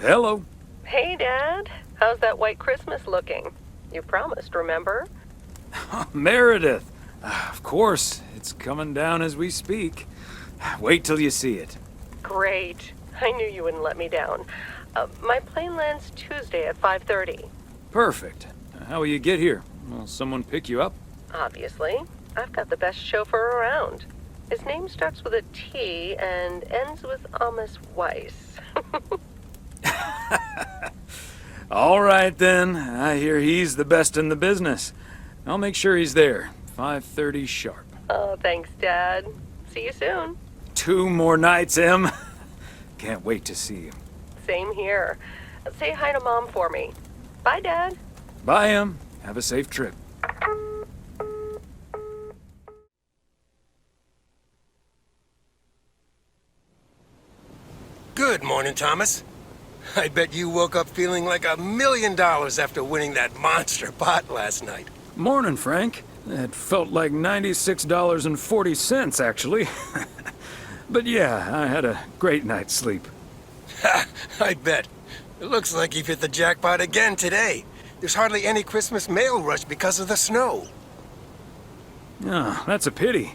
Hello. Hey, Dad. How's that white Christmas looking? You promised, remember? Meredith. Of course, it's coming down as we speak. Wait till you see it. Great. I knew you wouldn't let me down. My plane lands Tuesday at 5:30. Perfect. How will you get here? Will someone pick you up? Obviously. I've got the best chauffeur around. His name starts with a T and ends with Amos Weiss. All right, then. I hear he's the best in the business. I'll make sure he's there. 5:30 sharp. Oh, thanks, Dad. See you soon. 2 more nights, Em. Can't wait to see you. Same here. Say hi to Mom for me. Bye, Dad. Bye, Em. Have a safe trip. Good morning, Thomas. I bet you woke up feeling like $1 million after winning that monster pot last night. Morning, Frank. It felt like $96.40, actually. But yeah, I had a great night's sleep. Ha! I bet. It looks like you've hit the jackpot again today. There's hardly any Christmas mail rush because of the snow. Ah, that's a pity.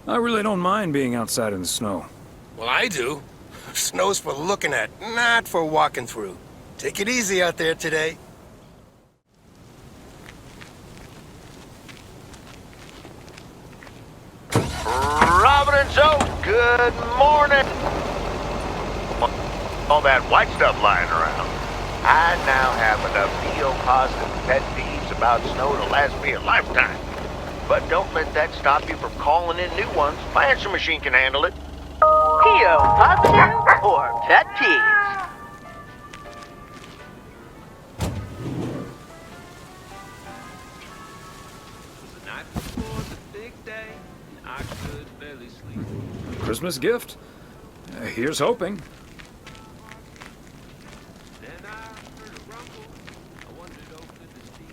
I really don't mind being outside in the snow. Well, I do. Snow's for looking at, not for walking through. Take it easy out there today. Robin and Joe, good morning. All that white stuff lying around. I now have enough neo-positive pet peeves about snow to last me a lifetime. But don't let that stop you from calling in new ones. My answer machine can handle it. P.O. positive or pet peeves? The night before the big day, I could barely sleep. Christmas gift? Here's hoping. Then I heard a rumble. I wondered, oh, could this be?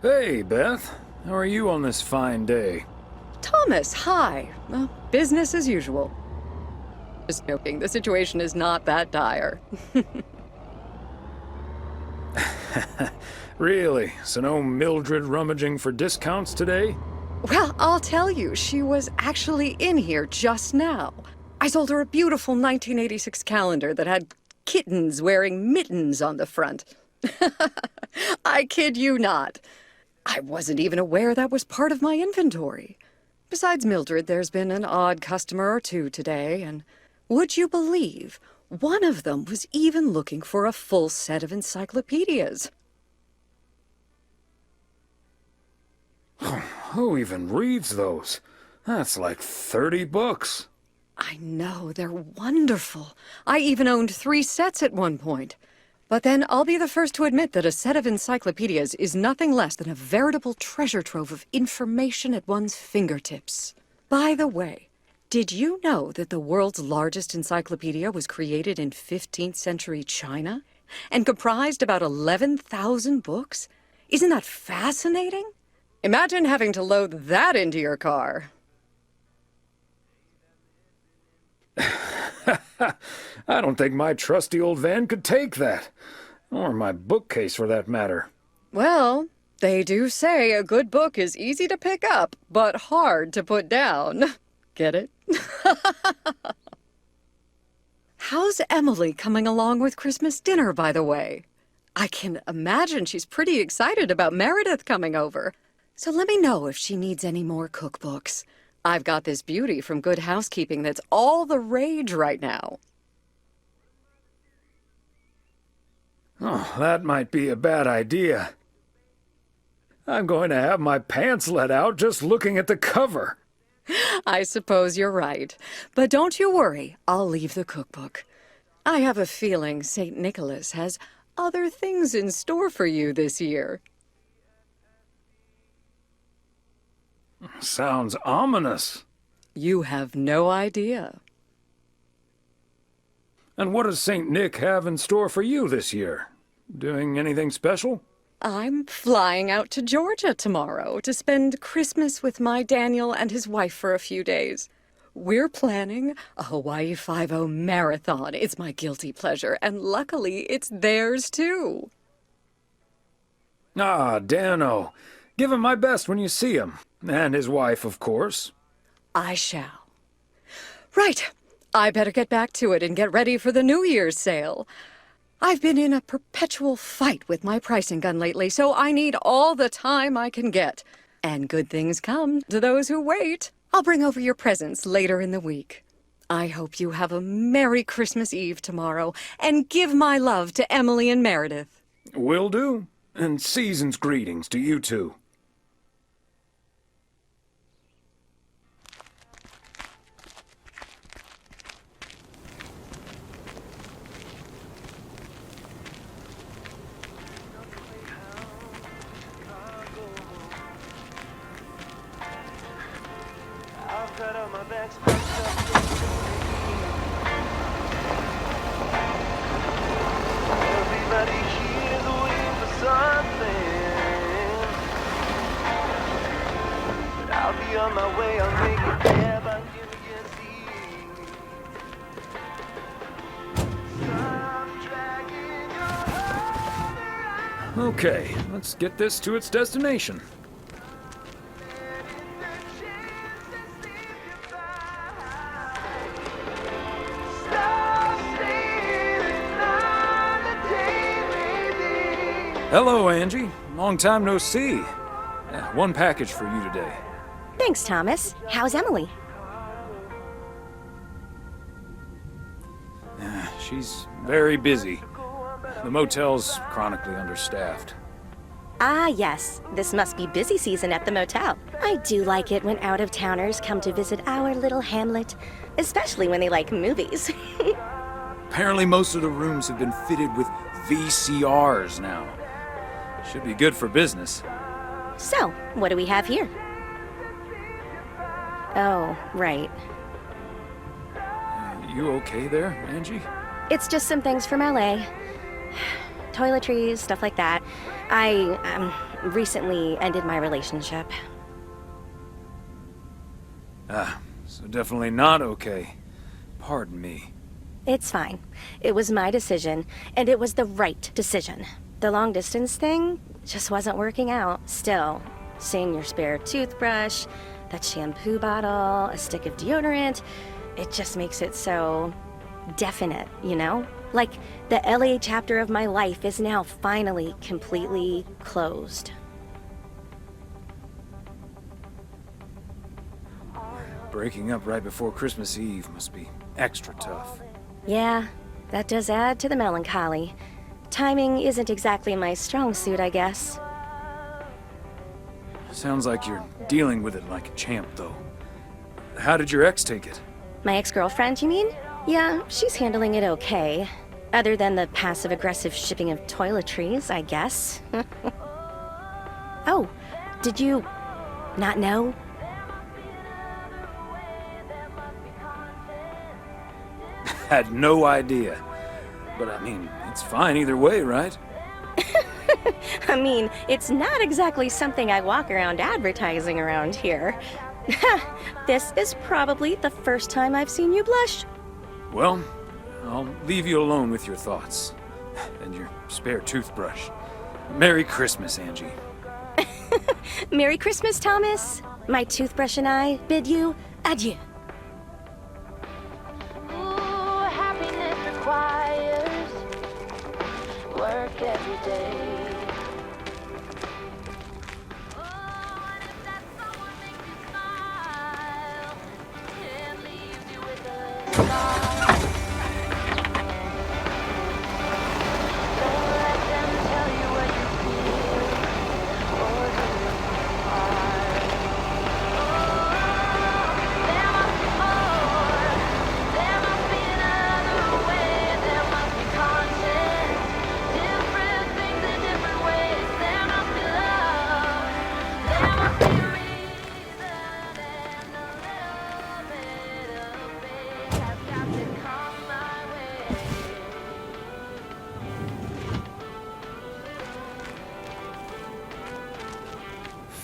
Hey, Beth. How are you on this fine day? Thomas, hi. Business as usual. Just joking, the situation is not that dire. Really? So no Mildred rummaging for discounts today? Well, I'll tell you, she was actually in here just now. I sold her a beautiful 1986 calendar that had kittens wearing mittens on the front. I kid you not. I wasn't even aware that was part of my inventory. Besides Mildred, there's been an odd customer or two today, and would you believe, one of them was even looking for a full set of encyclopedias. Who even reads those? That's like 30 books. I know, they're wonderful. I even owned 3 sets at one point. But then I'll be the first to admit that a set of encyclopedias is nothing less than a veritable treasure trove of information at one's fingertips. By the way, did you know that the world's largest encyclopedia was created in 15th century China and comprised about 11,000 books? Isn't that fascinating? Imagine having to load that into your car. I don't think my trusty old van could take that. Or my bookcase, for that matter. Well, they do say a good book is easy to pick up, but hard to put down. Get it? How's Emily coming along with Christmas dinner, by the way? I can imagine she's pretty excited about Meredith coming over. So let me know if she needs any more cookbooks. I've got this beauty from Good Housekeeping that's all the rage right now. Oh, that might be a bad idea. I'm going to have my pants let out just looking at the cover. I suppose you're right. But don't you worry, I'll leave the cookbook. I have a feeling St. Nicholas has other things in store for you this year. Sounds ominous. You have no idea. And what does St. Nick have in store for you this year? Doing anything special? I'm flying out to Georgia tomorrow to spend Christmas with my Daniel and his wife for a few days. We're planning a Hawaii Five-0 marathon. It's my guilty pleasure, and luckily it's theirs too. Ah, Dano. Give him my best when you see him. And his wife, of course. I shall. Right. I better get back to it and get ready for the New Year's sale. I've been in a perpetual fight with my pricing gun lately, so I need all the time I can get. And good things come to those who wait. I'll bring over your presents later in the week. I hope you have a Merry Christmas Eve tomorrow, and give my love to Emily and Meredith. Will do. And season's greetings to you two. Everybody here is waiting for something. But I'll be on my way, I'll make it there by New Year's Eve. Stop dragging your heart around. Okay, let's get this to its destination. Hello, Angie. Long time no see. One package for you today. Thanks, Thomas. How's Emily? She's very busy. The motel's chronically understaffed. Ah, yes. This must be busy season at the motel. I do like it when out-of-towners come to visit our little hamlet, especially when they like movies. Apparently most of the rooms have been fitted with VCRs now. Should be good for business. So, what do we have here? Oh, right. You okay there, Angie? It's just some things from LA. Toiletries, stuff like that. I recently ended my relationship. So definitely not okay. Pardon me. It's fine. It was my decision, and it was the right decision. The long distance thing just wasn't working out. Still, seeing your spare toothbrush, that shampoo bottle, a stick of deodorant, it just makes it so definite, you know? Like the LA chapter of my life is now finally completely closed. Breaking up right before Christmas Eve must be extra tough. Yeah, that does add to the melancholy. Timing isn't exactly my strong suit, I guess. Sounds like you're dealing with it like a champ, though. How did your ex take it? My ex-girlfriend, you mean? Yeah, she's handling it okay. Other than the passive-aggressive shipping of toiletries, I guess. Oh, did you not know? Had no idea. But I mean, it's fine either way, right? I mean, it's not exactly something I walk around advertising around here. This is probably the first time I've seen you blush. Well, I'll leave you alone with your thoughts. And your spare toothbrush. Merry Christmas, Angie. Merry Christmas, Thomas. My toothbrush and I bid you adieu. Ooh, happiness requires work every day. Oh, and if that someone makes you smile, it leaves you with a scar. Don't let them tell you what you feel, or do your part. Oh,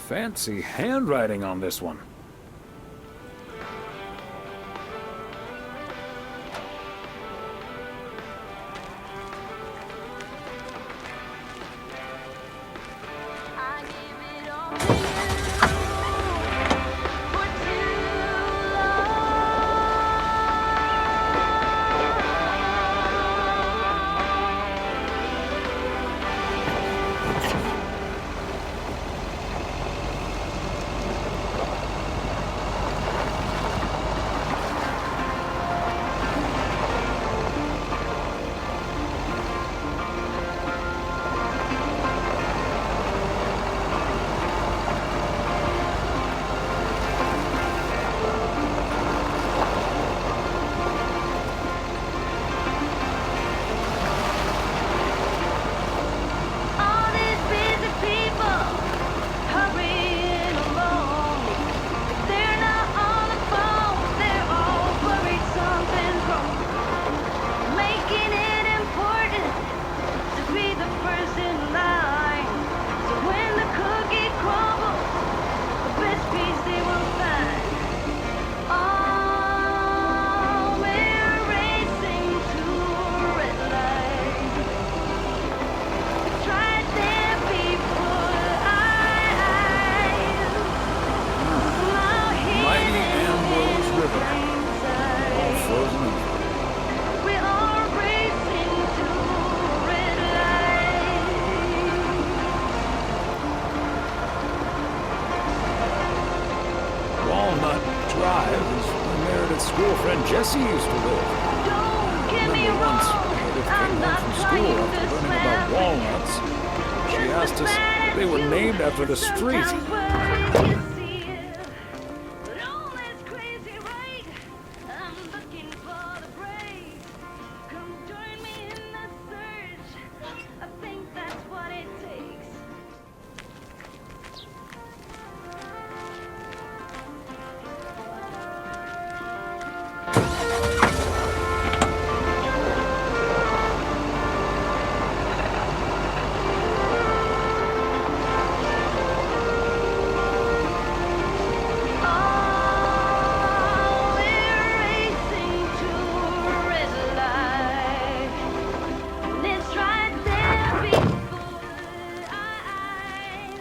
fancy handwriting on this one. I gave it all to you for too all these busy people hurrying along. They're not on the phone, they're all worried something's wrong. Making it important to be the first in line. So when the cookie crumbles, the best piece they will find. Oh, we're racing to a red light. Tried there before Mighty Ambrose River. All frozen over. we are racing to a red light. Walnut Drive is where Meredith's schoolfriend Jessie used to live. Don't get me Remember once wrong, Meredith I'm came home not from trying school to after learning smash about walnuts. She asked us if they were named after the street. Sometimes what you see, but all this crazy right, I'm looking for the break. Come join me in the search. I think that's what it takes. Oh, we're racing to a red light. And it's right there before eyes.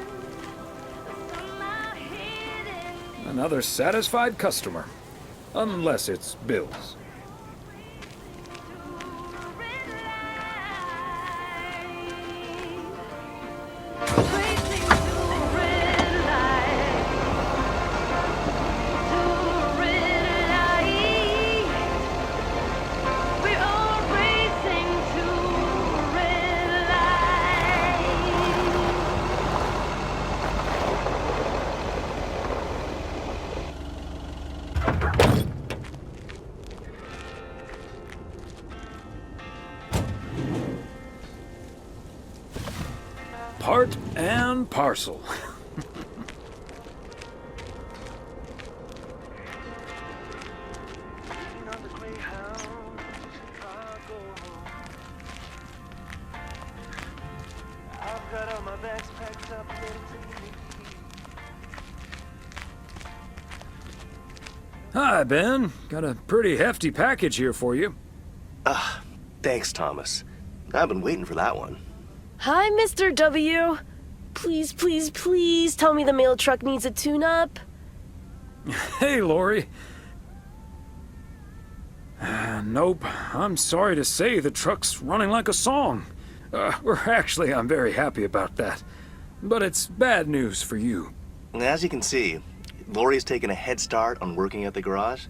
Somehow hidden Another satisfied customer. Unless it's Bill's. to a red light. Racing to a red light. To a red light. We're all racing to a red light. Part and parcel. I've got all my bags packed up, ready to leave. Hi, Ben. Got a pretty hefty package here for you. Thanks, Thomas. I've been waiting for that one. Hi, Mr. W. Please, please, please tell me the mail truck needs a tune-up. Hey, Lori. Nope. I'm sorry to say the truck's running like a song. I'm very happy about that. But it's bad news for you. As you can see, Lori's taken a head start on working at the garage.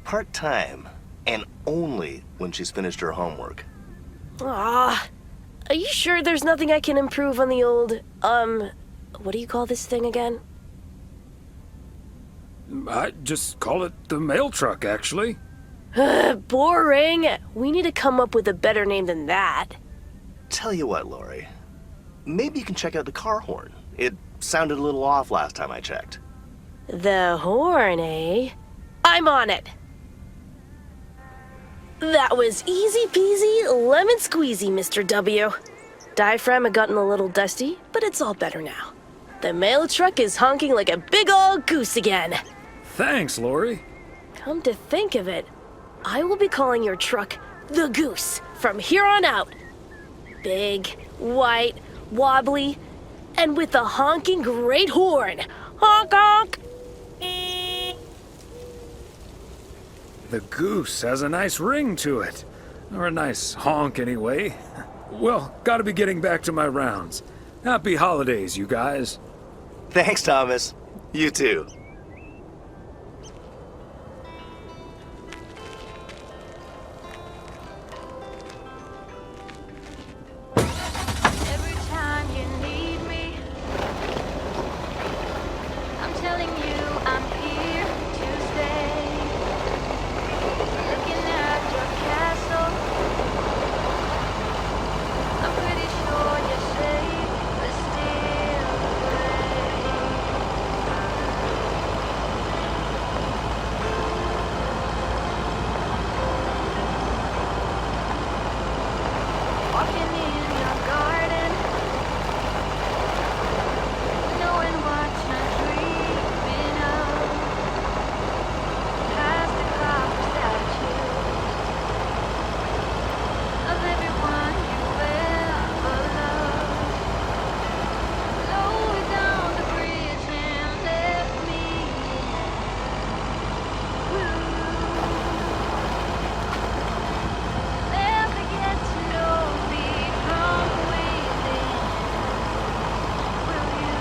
Part-time, and only when she's finished her homework. Ah, are you sure there's nothing I can improve on the old, what do you call this thing again? I just call it the mail truck, actually. Boring. We need to come up with a better name than that. Tell you what, Lori. Maybe you can check out the car horn. It sounded a little off last time I checked. The horn, eh? I'm on it. That was easy peasy, lemon squeezy, Mr. W. Diaphragm had gotten a little dusty, but it's all better now. The mail truck is honking like a big old goose again. Thanks, Lori. Come to think of it, I will be calling your truck the Goose from here on out. Big, white, wobbly, and with a honking great horn. Honk honk! The Goose has a nice ring to it. Or a nice honk, anyway. Well, gotta be getting back to my rounds. Happy holidays, you guys. Thanks, Thomas. You too. Every time you need me, I'm telling you I'm here to stay. Looking at your castle, I'm pretty sure you're safe, but still walking in your garden, knowing what you're dreaming of. Past the clock statues of everyone you ever loved. Lower down the bridge and let me never get to know me from within. Will you?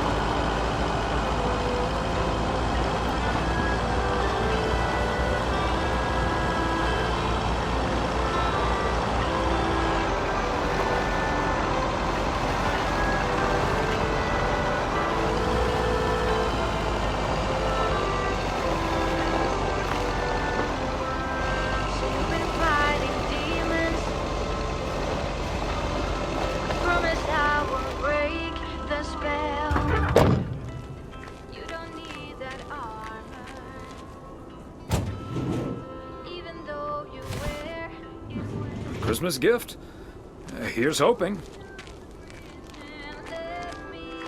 So you've been fighting demons. I promise I won't break the spell. You don't need that armor, even though you wear it well. Christmas gift? Here's hoping. And let me in.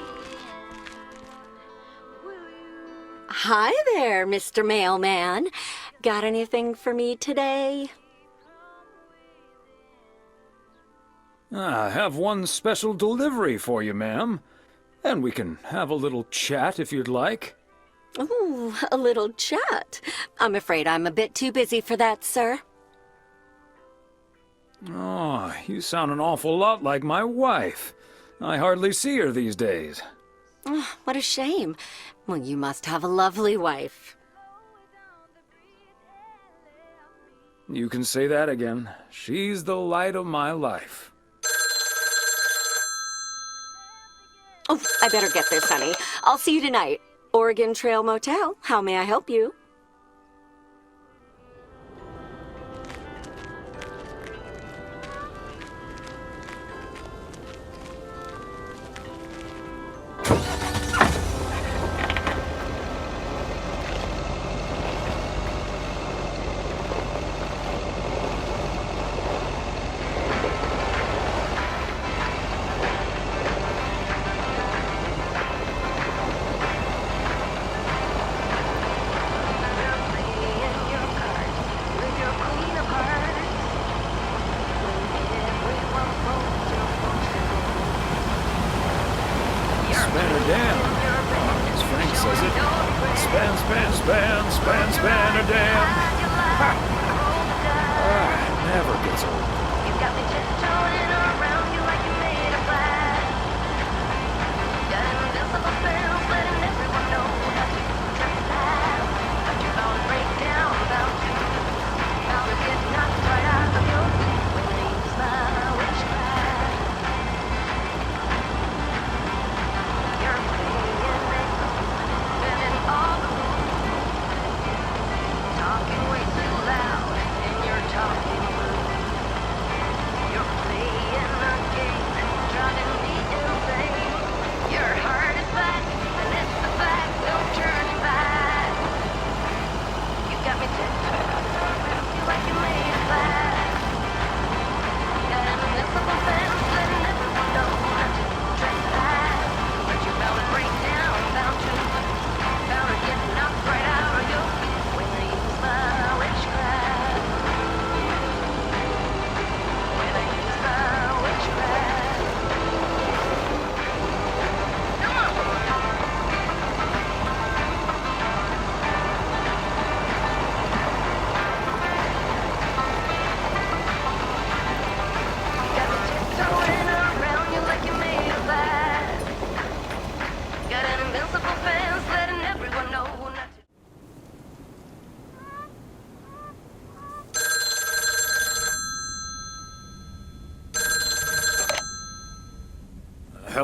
Will you? Hi there, Mr. Mailman. Got anything for me today? I have one special delivery for you, ma'am. And we can have a little chat if you'd like. Ooh, a little chat. I'm afraid I'm a bit too busy for that, sir. Oh, you sound an awful lot like my wife. I hardly see her these days. Oh, what a shame. Well, you must have a lovely wife. You can say that again. She's the light of my life. Oh, I better get this, honey. I'll see you tonight. Oregon Trail Motel. How may I help you? Spanner dam. As Frank says it. Span, span, span, span, spanner dam. Ha! Never gets old. You got me tiptoeing around you like you made of glass. Got invisible spells letting everyone know that you just laugh. But you're bound to break down about you. Bound to get knocked right out of your feet when you use my witchcraft. You're playing me, spinning all the room. Talking way too loud, and you're talking blue. You're playing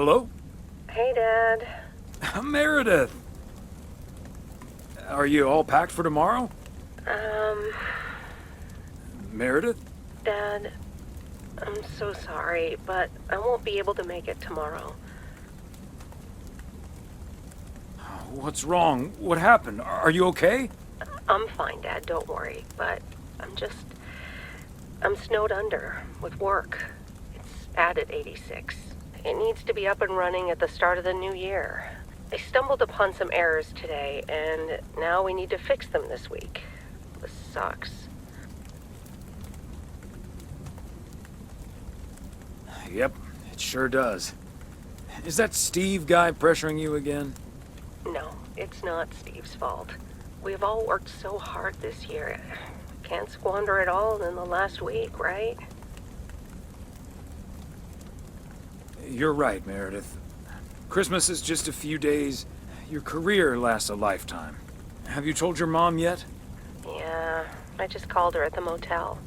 Hello? Hey, Dad. Meredith! Are you all packed for tomorrow? Meredith? Dad, I'm so sorry, but I won't be able to make it tomorrow. What's wrong? What happened? Are you okay? I'm fine, Dad, don't worry, but I'm snowed under with work. It's at 86. It needs to be up and running at the start of the new year. I stumbled upon some errors today, and now we need to fix them this week. This sucks. Yep, it sure does. Is that Steve guy pressuring you again? No, it's not Steve's fault. We've all worked so hard this year. Can't squander it all in the last week, right? You're right, Meredith. Christmas is just a few days. Your career lasts a lifetime. Have you told your mom yet? Yeah, I just called her at the motel.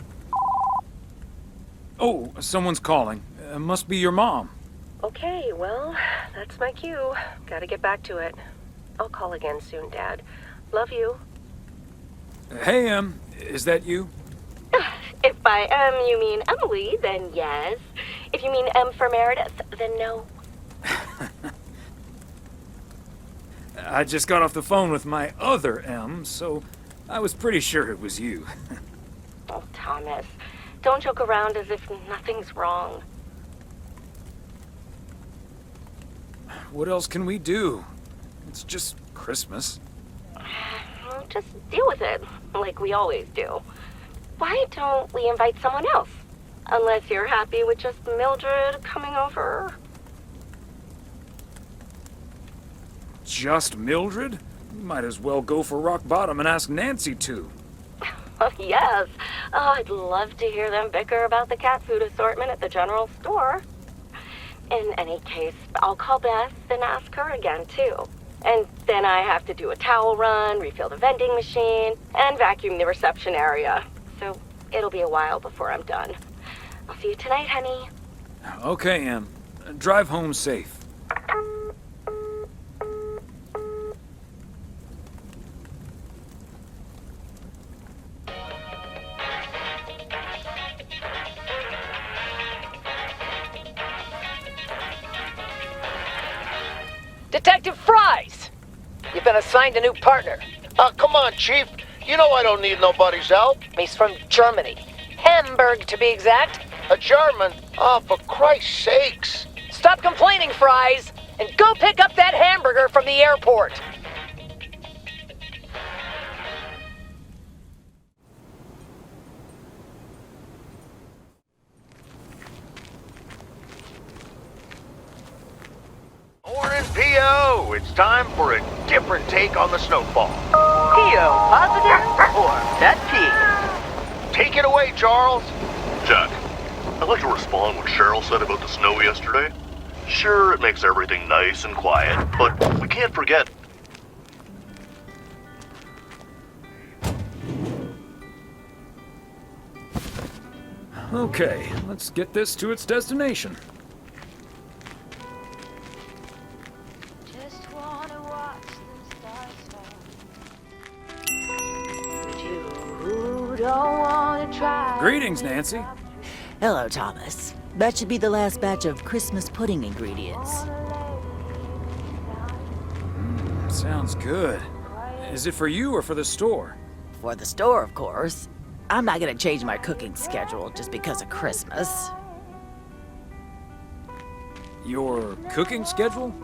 Oh, someone's calling. Must be your mom. Okay, well, that's my cue. Gotta get back to it. I'll call again soon, Dad. Love you. Hey, is that you? If by you mean Emily, then yes. If you mean M for Meredith, then no. I just got off the phone with my other M, so I was pretty sure it was you. Oh, Thomas, don't joke around as if nothing's wrong. What else can we do? It's just Christmas. Well, just deal with it, like we always do. Why don't we invite someone else? Unless you're happy with just Mildred coming over. Just Mildred? You might as well go for rock bottom and ask Nancy to. Oh, yes. Oh, I'd love to hear them bicker about the cat food assortment at the general store. In any case, I'll call Beth and ask her again, too. And then I have to do a towel run, refill the vending machine, and vacuum the reception area. So it'll be a while before I'm done. I'll see you tonight, honey. Okay, Em. Drive home safe. Detective Fries! You've been assigned a new partner. Come on, Chief. You know I don't need nobody's help. He's from Germany. Hamburg, to be exact. A German? Oh, for Christ's sakes. Stop complaining, Fries, and go pick up that hamburger from the airport. Orin P.O., it's time for a different take on the snowfall. P.O. positive or pet peeve? Take it away, Charles. Jack, I'd like to respond what Cheryl said about the snow yesterday. Sure, it makes everything nice and quiet, but we can't forget. Okay, let's get this to its destination. Just wanna watch the stars fall. But you don't wanna try. Greetings, Nancy. Hello, Thomas. That should be the last batch of Christmas pudding ingredients. Sounds good. Is it for you or for the store? For the store, of course. I'm not gonna change my cooking schedule just because of Christmas. Your cooking schedule?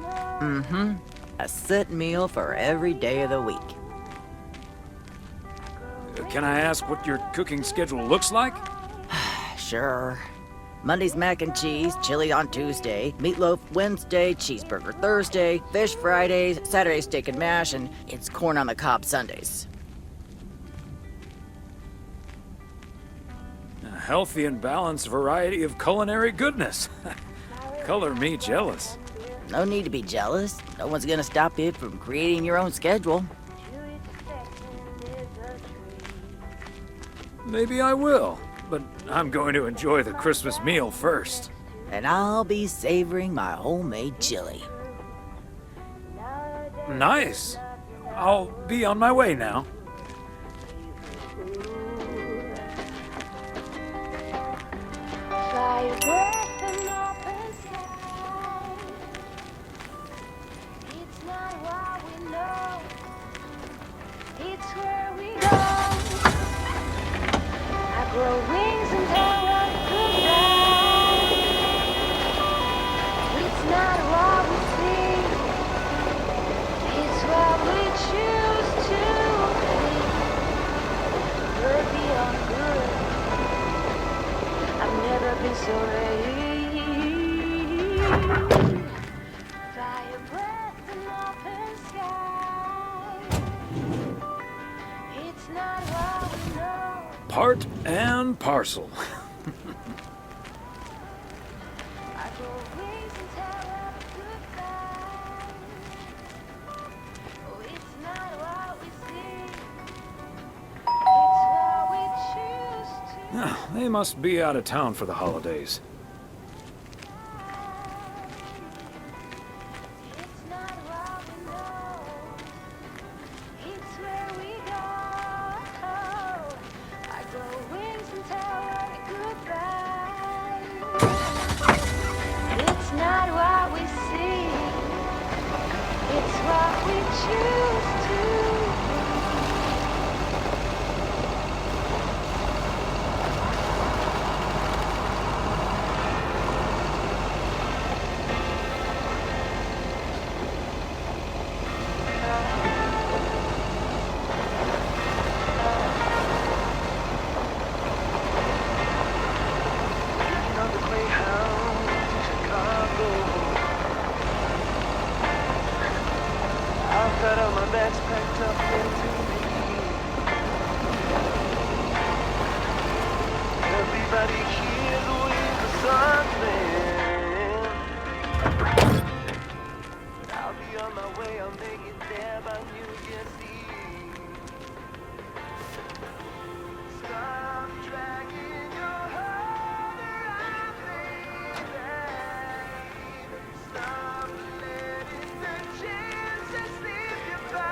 Mm-hmm. A set meal for every day of the week. Can I ask what your cooking schedule looks like? Sure. Monday's mac and cheese, chili on Tuesday, meatloaf Wednesday, cheeseburger Thursday, fish Fridays, Saturday steak and mash, and it's corn on the cob Sundays. A healthy and balanced variety of culinary goodness. Color me jealous. No need to be jealous. No one's gonna stop you from creating your own schedule. Maybe I will, but I'm going to enjoy the Christmas meal first. and I'll be savoring my homemade chili. Nice. I'll be on my way now. Fly above an open sky. It's not what we know, it's where we go. I grow wings and I goodbye. It's not what we see, it's what we choose to be. Good beyond good, I've never been so ready. Fly a breath in open sky. It's not what we know. Part and parcel. I grow wings and tell her goodbye. Oh, it's not what we see, it's what we choose to. Ah, they must be out of town for the holidays. It's not what we know, it's where we go. I grow wings and tell her goodbye. It's not what we see, it's what we choose to. I've got all my bags packed up into me. Everybody here's waiting for something. But I'll be on my way, I'll make it there by New Year's Eve. Stop dragging your heart around, baby. Stop letting the chances slip you by.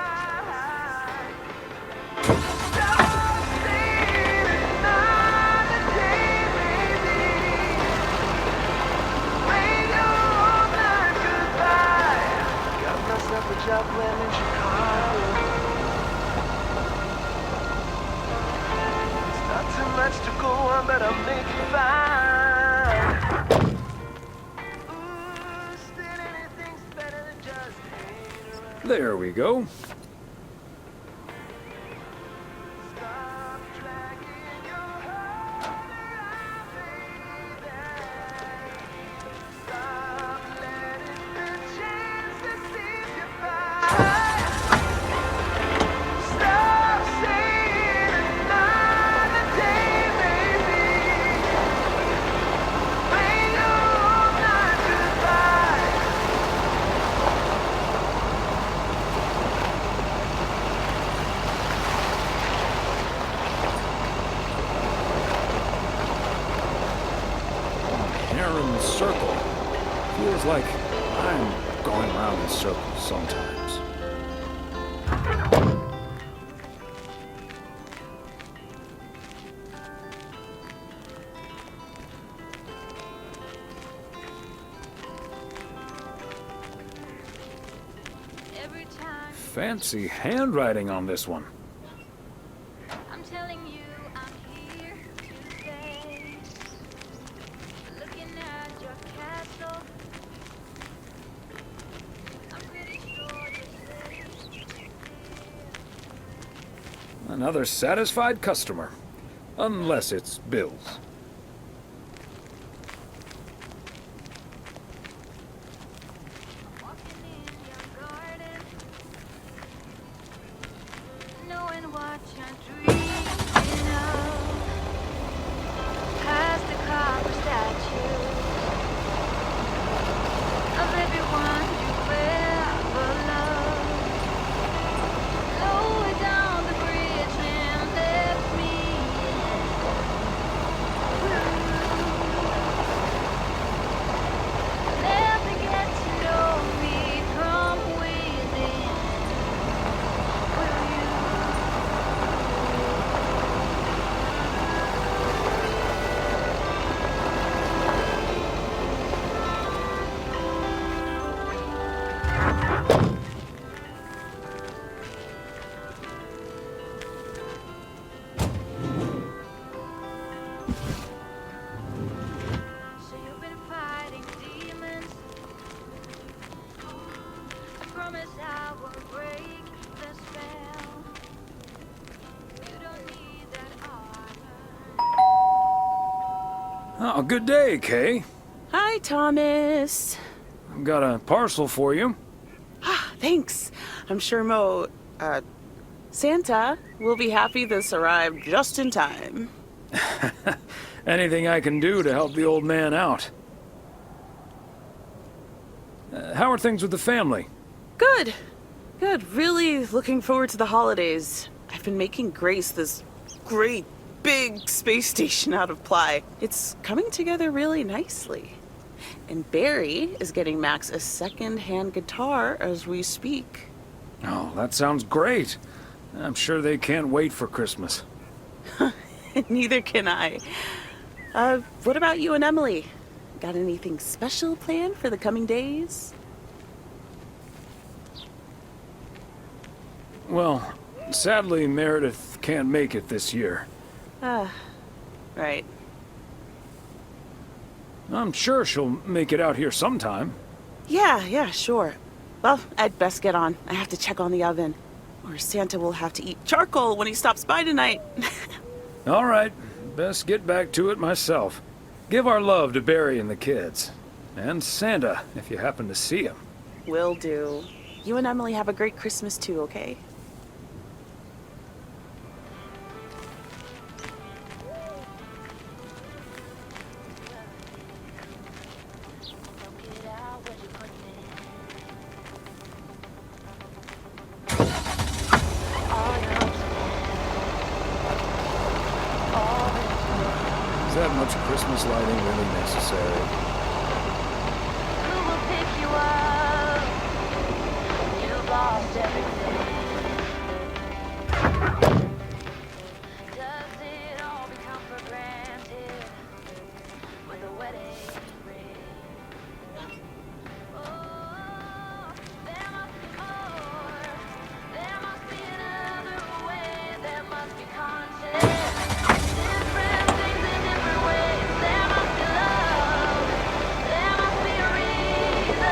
Stop saying another day, baby. Rain your whole life goodbye. Got myself a job plan in Chicago. It's not too much to go on, but I'll make it fine. Ooh, still anything's better than just hanging around. There we go. Stop dragging your heart around, baby. Stop letting the chances slip you by. Stop saying another day, baby. Rain your whole life goodbye. Heron Circle. Feels like I'm going around in circles sometimes. Every time Fancy handwriting on this one. I'm telling you I'm here to stay. Looking at your castle, I'm pretty sure you're safe. Another satisfied customer. Unless it's Bill's. Walking in your garden, knowing what you're dreaming of. Past the copper statue of everyone you ever loved. Lower down the bridge and left me. Oh, good day, Kay. Hi, Thomas. I've got a parcel for you. Thanks. I'm sure Santa will be happy this arrived just in time. Anything I can do to help the old man out. How are things with the family? Good. Good. Really looking forward to the holidays. I've been making Grace this great big space station out of ply. It's coming together really nicely. And Barry is getting Max a second-hand guitar as we speak. Oh, that sounds great. I'm sure they can't wait for Christmas. Neither can I. What about you and Emily? Got anything special planned for the coming days? Well, sadly, Meredith can't make it this year. Right. I'm sure she'll make it out here sometime. Yeah, sure. Well, I'd best get on. I have to check on the oven. Or Santa will have to eat charcoal when he stops by tonight. All right, best get back to it myself. Give our love to Barry and the kids. And Santa, if you happen to see him. Will do. You and Emily have a great Christmas too, okay? Is that much Christmas lighting really necessary? Who will pick you up? You've lost everything. Does it all become for granted with a wedding ring? Oh, there must be more. There must be another way. There must be content. Different things in different ways. There must be love. There must be a reason,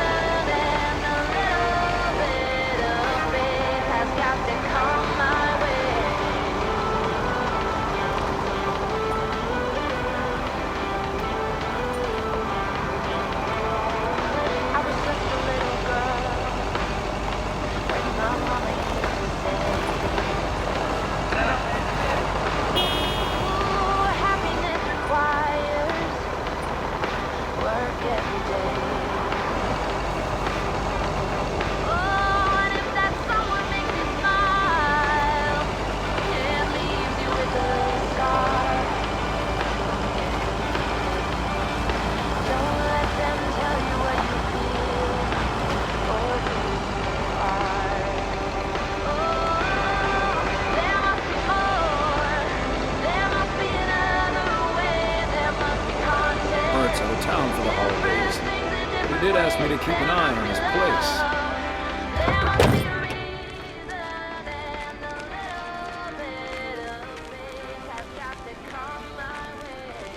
and a little bit of faith has got to come my way. I was just a little girl when my mama used to say, "Ooh, happiness requires work every day." Oh, and if that someone makes you smile, it leaves you with a scar. Don't let them tell you what you feel or who you are. Oh, there must be more. There must be another way. There must be content. Bert's out of town for the holidays. He did ask me to keep an eye on his place. There must be a reason, and a little bit of faith has got to come my way.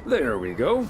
There we go.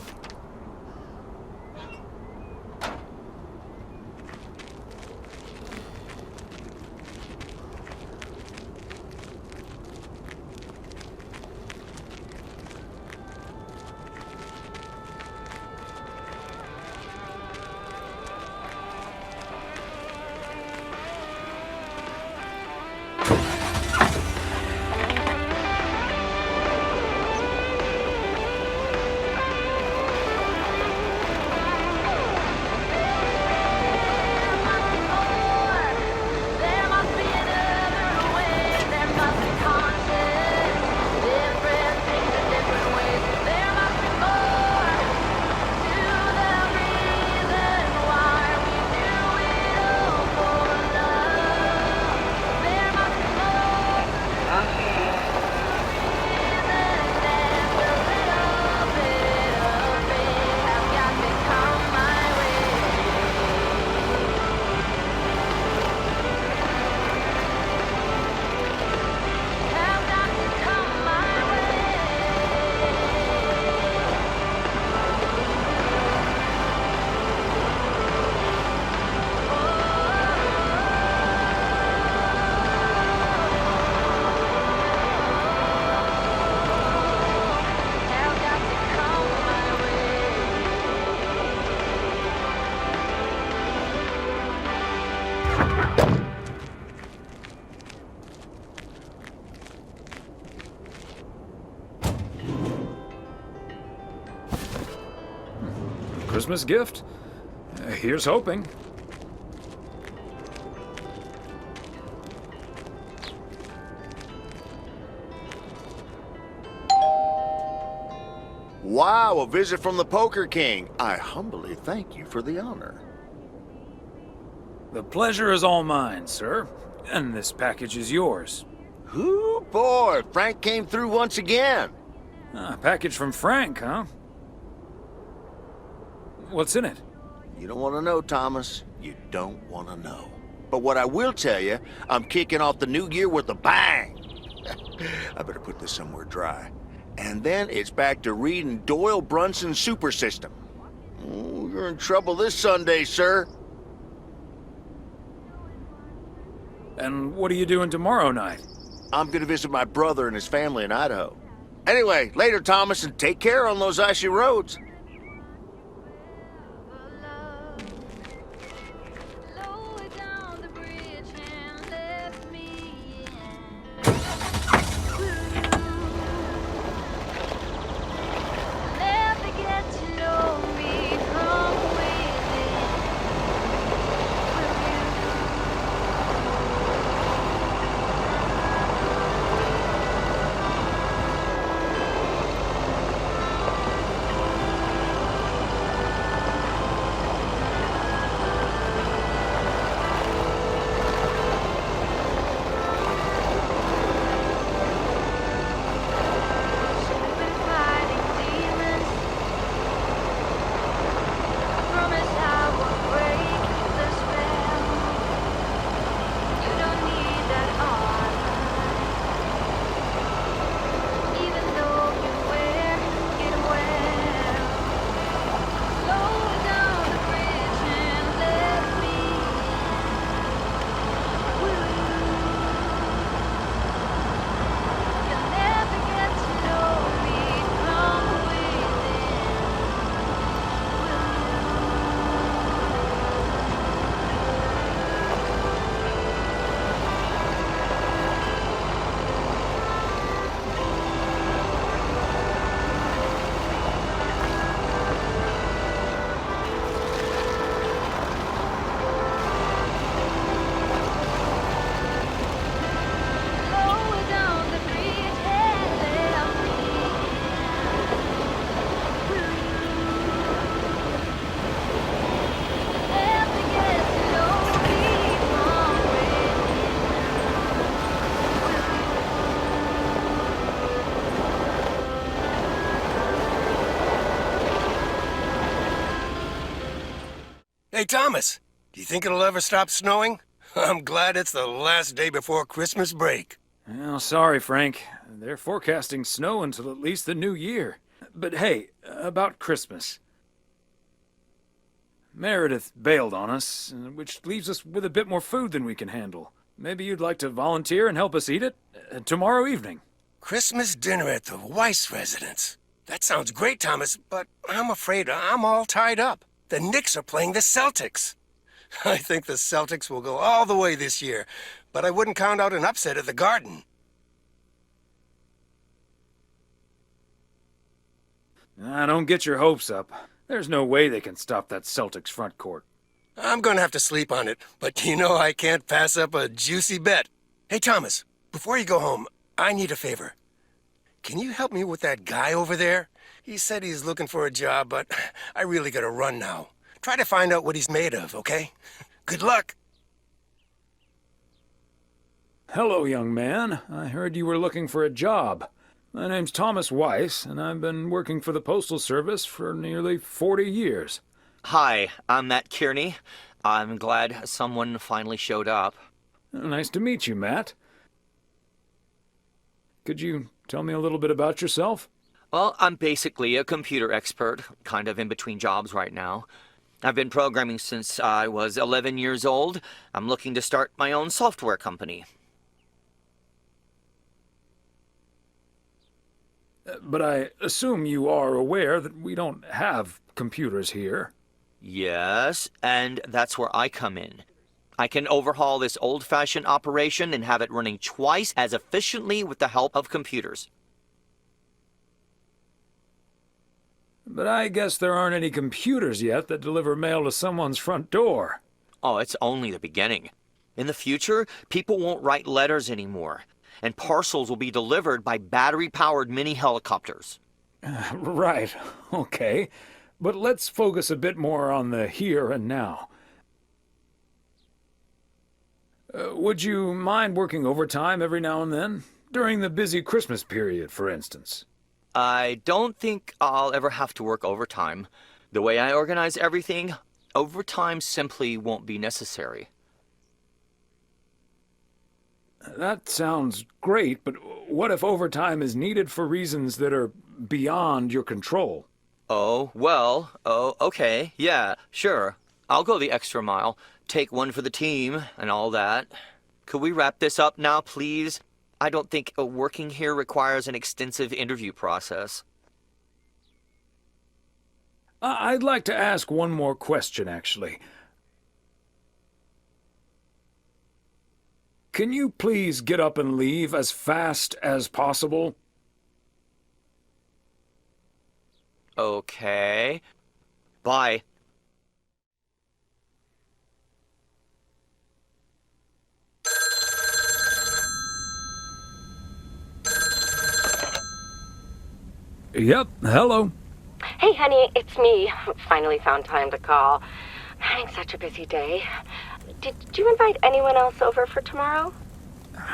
Christmas gift? Here's hoping. Wow, a visit from the Poker King. I humbly thank you for the honor. The pleasure is all mine, sir. And this package is yours. Ooh, boy, Frank came through once again. A package from Frank, huh? What's in it? You don't want to know, Thomas. You don't want to know. But what I will tell you, I'm kicking off the new year with a bang. I better put this somewhere dry. And then it's back to reading Doyle Brunson's Super System. Oh, you're in trouble this Sunday, sir. And what are you doing tomorrow night? I'm gonna visit my brother and his family in Idaho. Anyway, later, Thomas, and take care on those icy roads. Hey, Thomas, do you think it'll ever stop snowing? I'm glad it's the last day before Christmas break. Well, sorry, Frank. They're forecasting snow until at least the new year. But hey, about Christmas. Meredith bailed on us, which leaves us with a bit more food than we can handle. Maybe you'd like to volunteer and help us eat it tomorrow evening. Christmas dinner at the Weiss residence. That sounds great, Thomas, but I'm afraid I'm all tied up. The Knicks are playing the Celtics. I think the Celtics will go all the way this year, but I wouldn't count out an upset at the Garden. Don't get your hopes up. There's no way they can stop that Celtics front court. I'm gonna have to sleep on it, but you know I can't pass up a juicy bet. Hey, Thomas, before you go home, I need a favor. Can you help me with that guy over there? He said he's looking for a job, but I really gotta run now. Try to find out what he's made of, okay? Good luck. Hello, young man. I heard you were looking for a job. My name's Thomas Weiss, and I've been working for the Postal Service for nearly 40 years. Hi, I'm Matt Kearney. I'm glad someone finally showed up. Nice to meet you, Matt. Could you tell me a little bit about yourself? Well, I'm basically a computer expert, kind of in between jobs right now. I've been programming since I was 11 years old. I'm looking to start my own software company. But I assume you are aware that we don't have computers here. Yes, and that's where I come in. I can overhaul this old-fashioned operation and have it running twice as efficiently with the help of computers. But I guess there aren't any computers yet that deliver mail to someone's front door. Oh, it's only the beginning. In the future, people won't write letters anymore, and parcels will be delivered by battery-powered mini helicopters. Right, okay. But let's focus a bit more on the here and now. Would you mind working overtime every now and then? During the busy Christmas period, for instance. I don't think I'll ever have to work overtime. The way I organize everything, overtime simply won't be necessary. That sounds great, but what if overtime is needed for reasons that are beyond your control? Oh, well, okay, yeah, sure. I'll go the extra mile, take one for the team, and all that. Could we wrap this up now, please? I don't think working here requires an extensive interview process. I'd like to ask one more question, actually. Can you please get up and leave as fast as possible? Okay. Bye. Yep, hello. Hey, honey, it's me. Finally found time to call. Having such a busy day. Did you invite anyone else over for tomorrow?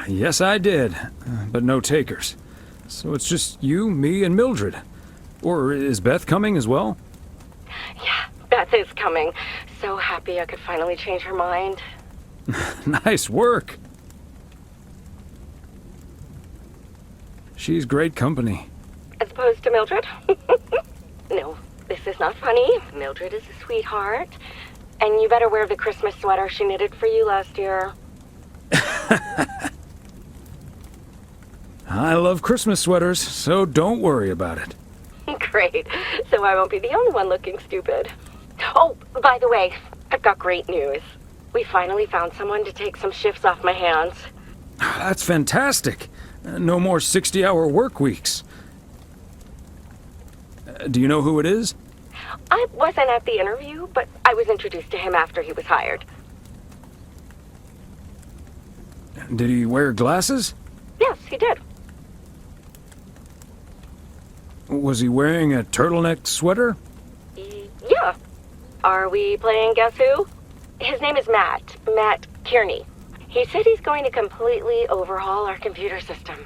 Yes, I did, but no takers. So it's just you, me, and Mildred. Or is Beth coming as well? Yeah, Beth is coming. So happy I could finally change her mind. Nice work. She's great company. As opposed to Mildred? No, this is not funny. Mildred is a sweetheart. And you better wear the Christmas sweater she knitted for you last year. I love Christmas sweaters, so don't worry about it. Great. So I won't be the only one looking stupid. Oh, by the way, I've got great news. We finally found someone to take some shifts off my hands. That's fantastic. No more 60-hour work weeks. Do you know who it is? I wasn't at the interview, but I was introduced to him after he was hired. Did he wear glasses? Yes, he did. Was he wearing a turtleneck sweater? Yeah. Are we playing Guess Who? His name is Matt. Matt Kearney. He said he's going to completely overhaul our computer system.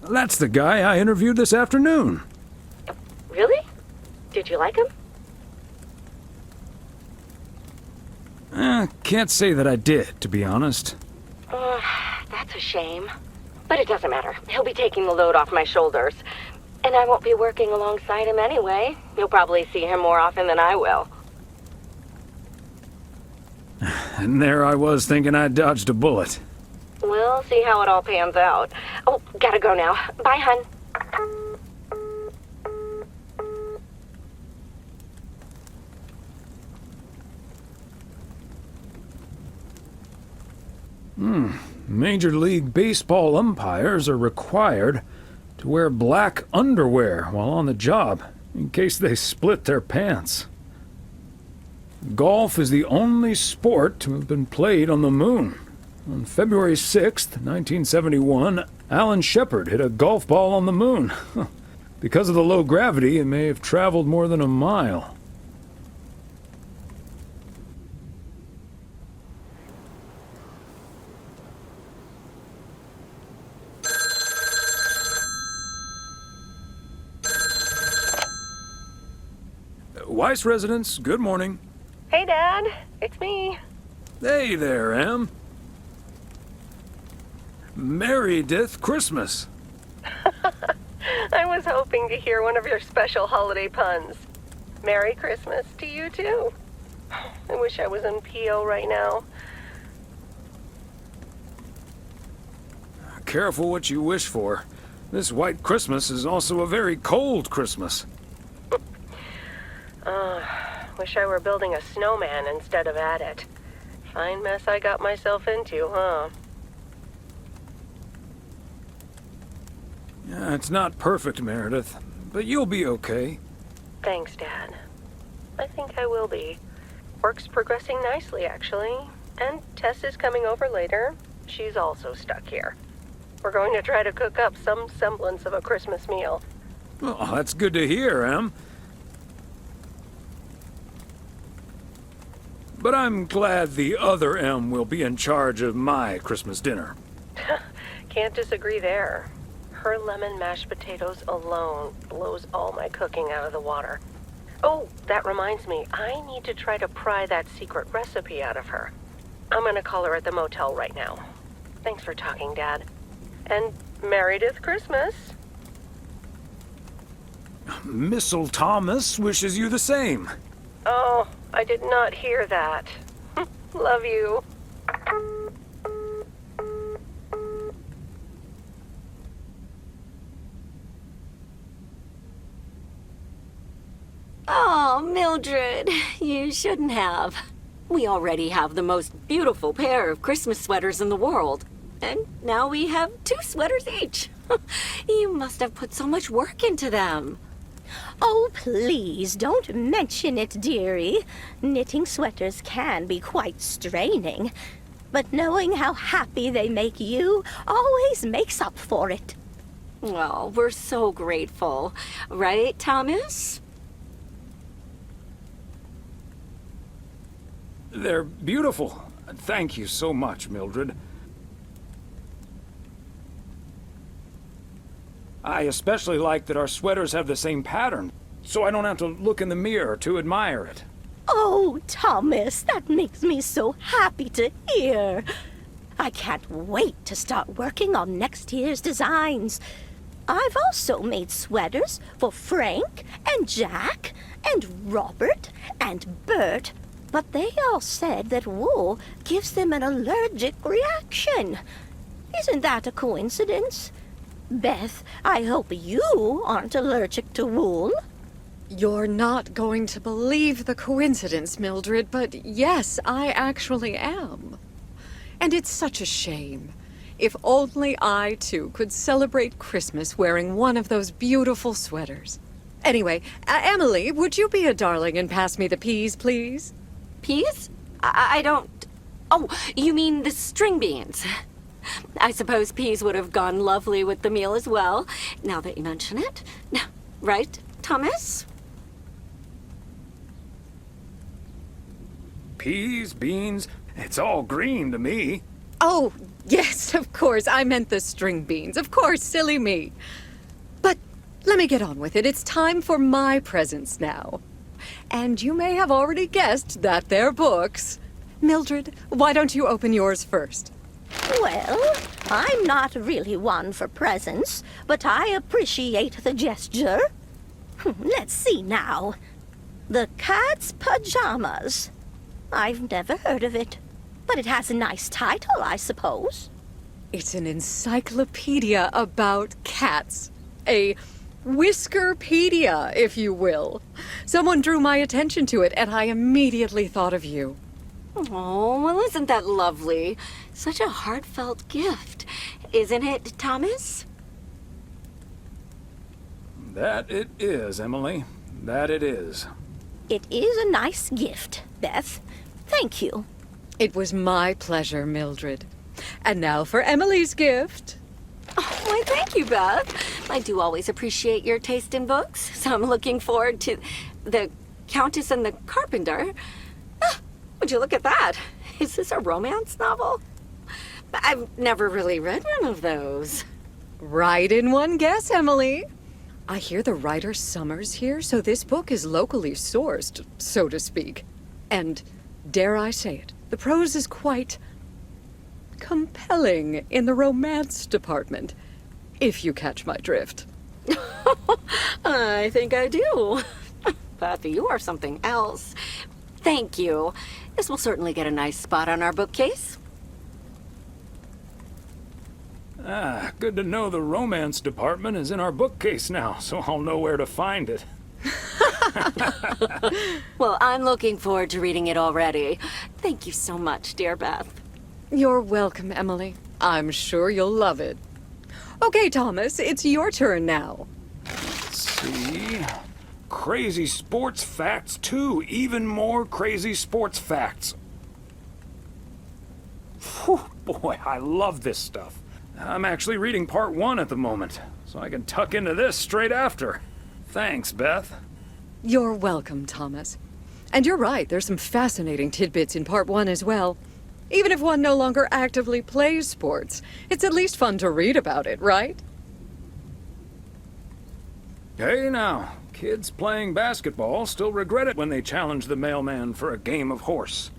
That's the guy I interviewed this afternoon. Really? Did you like him? Can't say that I did, to be honest. That's a shame. But it doesn't matter. He'll be taking the load off my shoulders. And I won't be working alongside him anyway. You'll probably see him more often than I will. And there I was thinking I dodged a bullet. We'll see how it all pans out. Oh, gotta go now. Bye, hun. Major League Baseball umpires are required to wear black underwear while on the job, in case they split their pants. Golf is the only sport to have been played on the moon. On February 6th, 1971, Alan Shepard hit a golf ball on the moon. Because of the low gravity, it may have traveled more than a mile. Weiss residence, good morning. Hey, Dad. It's me. Hey there, Em. Merry-dith Christmas. I was hoping to hear one of your special holiday puns. Merry Christmas to you, too. I wish I was in PO right now. Careful what you wish for. This white Christmas is also a very cold Christmas. Wish I were building a snowman instead of at it. Fine mess I got myself into, huh? Yeah, it's not perfect, Meredith, but you'll be okay. Thanks, Dad. I think I will be. Work's progressing nicely, actually. And Tess is coming over later. She's also stuck here. We're going to try to cook up some semblance of a Christmas meal. Oh, that's good to hear, Em. But I'm glad the other M will be in charge of my Christmas dinner. Can't disagree there. Her lemon mashed potatoes alone blows all my cooking out of the water. Oh, that reminds me, I need to try to pry that secret recipe out of her. I'm gonna call her at the motel right now. Thanks for talking, Dad. And Meredith Christmas. Missile Thomas wishes you the same. Oh, I did not hear that. Love you. Oh, Mildred, you shouldn't have. We already have the most beautiful pair of Christmas sweaters in the world. And now we have 2 sweaters each. You must have put so much work into them. Oh, please don't mention it, dearie. Knitting sweaters can be quite straining. But knowing how happy they make you always makes up for it. Well, we're so grateful. Right, Thomas? They're beautiful. Thank you so much, Mildred. I especially like that our sweaters have the same pattern, so I don't have to look in the mirror to admire it. Oh, Thomas, that makes me so happy to hear. I can't wait to start working on next year's designs. I've also made sweaters for Frank and Jack and Robert and Bert, but they all said that wool gives them an allergic reaction. Isn't that a coincidence? Beth, I hope you aren't allergic to wool. You're not going to believe the coincidence, Mildred, but yes, I actually am. And it's such a shame. If only I, too, could celebrate Christmas wearing one of those beautiful sweaters. Anyway, Emily, would you be a darling and pass me the peas, please? Peas? I don't... Oh, you mean the string beans. I suppose peas would have gone lovely with the meal as well, now that you mention it. Right, Thomas? Peas, beans, it's all green to me. Oh, yes, of course. I meant the string beans. Of course, silly me. But let me get on with it. It's time for my presents now. And you may have already guessed that they're books. Mildred, why don't you open yours first? Well, I'm not really one for presents, but I appreciate the gesture. Let's see now. The Cat's Pajamas. I've never heard of it, but it has a nice title, I suppose. It's an encyclopedia about cats. A Whiskerpedia, if you will. Someone drew my attention to it, and I immediately thought of you. Oh, well, isn't that lovely? Such a heartfelt gift. Isn't it, Thomas? That it is, Emily. That it is. It is a nice gift, Beth. Thank you. It was my pleasure, Mildred. And now for Emily's gift. Oh, why, thank you, Beth. I do always appreciate your taste in books, so I'm looking forward to The Countess and the Carpenter. Would you look at that? Is this a romance novel? I've never really read one of those. Right in one guess, Emily. I hear the writer Summers here, so this book is locally sourced, so to speak. And, dare I say it, the prose is quite compelling in the romance department, if you catch my drift. I think I do. Beth, you are something else. Thank you. This will certainly get a nice spot on our bookcase. Ah, good to know the romance department is in our bookcase now, so I'll know where to find it. Well, I'm looking forward to reading it already. Thank you so much, dear Beth. You're welcome, Emily. I'm sure you'll love it. Okay, Thomas, it's your turn now. Let's see. crazy sports facts, too. Even more crazy sports facts. Whew, boy, I love this stuff. I'm actually reading part 1 at the moment, so I can tuck into this straight after. Thanks, Beth. You're welcome, Thomas. And you're right, there's some fascinating tidbits in part 1 as well. Even if one no longer actively plays sports, it's at least fun to read about it, right? Hey now, kids playing basketball still regret it when they challenge the mailman for a game of horse.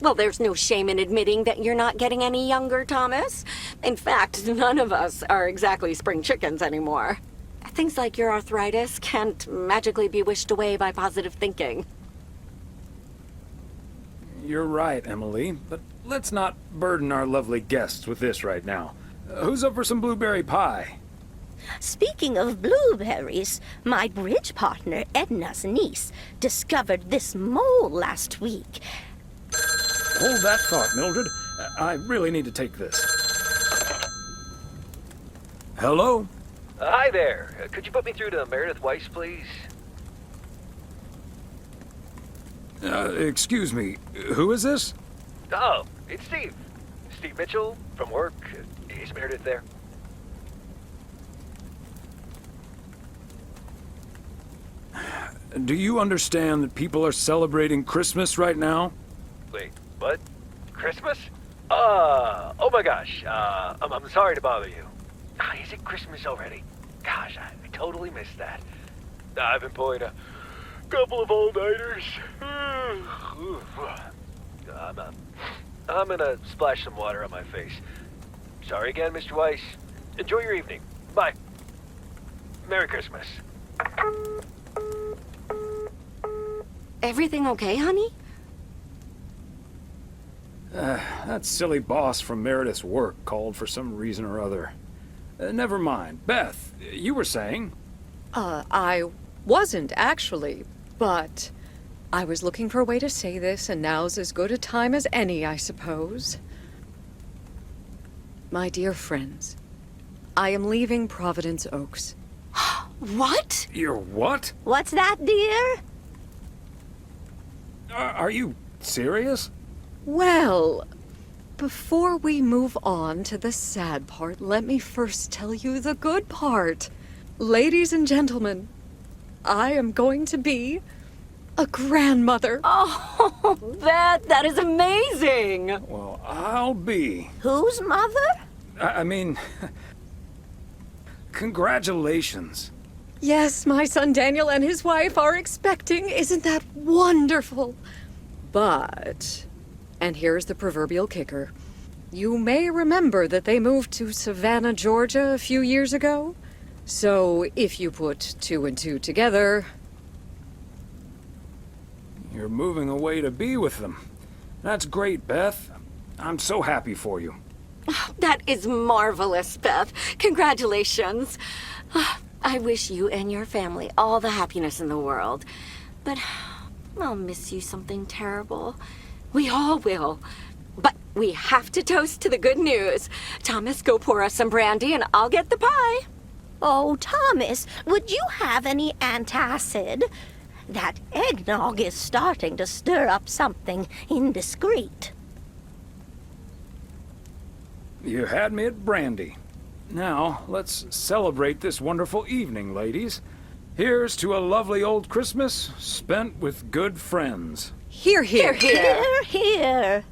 Well, there's no shame in admitting that you're not getting any younger, Thomas. In fact, none of us are exactly spring chickens anymore. Things like your arthritis can't magically be wished away by positive thinking. You're right, Emily, but let's not burden our lovely guests with this right now. Who's up for some blueberry pie? Speaking of blueberries, my bridge partner Edna's niece discovered this mole last week. Hold that thought, Mildred. I really need to take this. Hello? Hi there. Could you put me through to Meredith Weiss, please? Excuse me. Who is this? Oh, it's Steve. Steve Mitchell from work. Is Meredith there? Do you understand that people are celebrating Christmas right now? Wait, what? Christmas? Oh my gosh. I'm sorry to bother you. Is it Christmas already? Gosh, I totally missed that. I've been pulling a couple of all-nighters. I'm gonna splash some water on my face. Sorry again, Mr. Weiss. Enjoy your evening. Bye. Merry Christmas. Everything okay, honey? That silly boss from Meredith's work called for some reason or other. Never mind. Beth, you were saying? I wasn't actually, but I was looking for a way to say this, and now's as good a time as any, I suppose. My dear friends, I am leaving Providence Oaks. What? You're what? What's that, dear? Are you serious? Well, before we move on to the sad part, let me first tell you the good part. Ladies and gentlemen, I am going to be a grandmother. Oh, Beth, that is amazing. Well, I'll be. Whose mother? I mean, congratulations. Yes, my son Daniel and his wife are expecting. Isn't that wonderful? But, and here's the proverbial kicker, you may remember that they moved to Savannah, Georgia a few years ago. So if you put 2 and 2 together... You're moving away to be with them. That's great, Beth. I'm so happy for you. That is marvelous, Beth. Congratulations. I wish you and your family all the happiness in the world. But I'll miss you something terrible. We all will. But we have to toast to the good news. Thomas, go pour us some brandy and I'll get the pie. Oh, Thomas, would you have any antacid? That eggnog is starting to stir up something indiscreet. You had me at brandy. Now, let's celebrate this wonderful evening, ladies. Here's to a lovely old Christmas spent with good friends. Hear, hear. Hear, hear.